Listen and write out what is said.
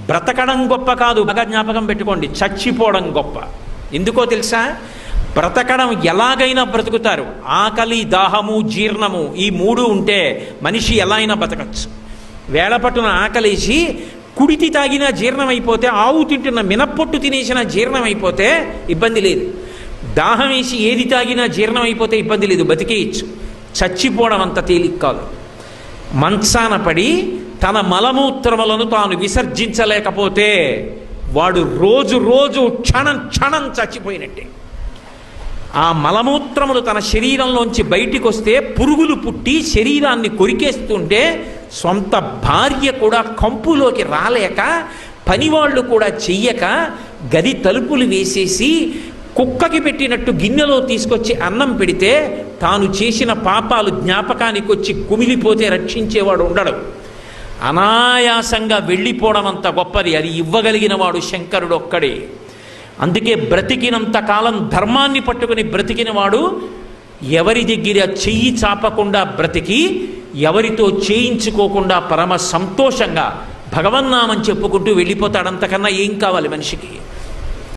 బ్రతకడం గొప్ప కాదు, బాగా జ్ఞాపకం పెట్టుకోండి, చచ్చిపోవడం గొప్ప. ఎందుకో తెలుసా? బ్రతకడం ఎలాగైనా బ్రతుకుతారు. ఆకలి, దాహము, జీర్ణము ఈ మూడు ఉంటే మనిషి ఎలా అయినా బతకచ్చు. వేళపట్టున ఆకలేసి కుడితి తాగినా జీర్ణం అయిపోతే, ఆవు తింటున్న మినప్పొట్టు తినేసిన జీర్ణం అయిపోతే ఇబ్బంది లేదు. దాహం వేసి ఏది తాగినా జీర్ణం అయిపోతే ఇబ్బంది లేదు, బతికేయచ్చు. చచ్చిపోవడం అంత తేలిక కాదు. మంచాన పడి తన మలమూత్రములను తాను విసర్జించలేకపోతే వాడు రోజు రోజు క్షణం క్షణం చచ్చిపోయినట్టే. ఆ మలమూత్రములు తన శరీరంలోంచి బయటికి వస్తే పురుగులు పుట్టి శరీరాన్ని కొరికేస్తుంటే సొంత భార్య కూడా కంపులోకి రాలేక, పనివాళ్ళు కూడా చెయ్యక, గది తలుపులు వేసేసి కుక్కకి పెట్టినట్టు గిన్నెలో తీసుకొచ్చి అన్నం పెడితే తాను చేసిన పాపాలు జ్ఞాపకానికి వచ్చి కుమిలిపోతే రక్షించేవాడు ఉండడు. అనాయాసంగా వెళ్ళిపోవడం అంత గొప్పది. అది ఇవ్వగలిగిన వాడు శంకరుడు ఒక్కడే. అందుకే బ్రతికినంత కాలం ధర్మాన్ని పట్టుకుని బ్రతికిన వాడు ఎవరి దగ్గర చెయ్యి చాపకుండా బ్రతికి, ఎవరితో చేయించుకోకుండా పరమ సంతోషంగా భగవన్నామని చెప్పుకుంటూ వెళ్ళిపోతాడు. అంతకన్నా ఏం కావాలి మనిషికి?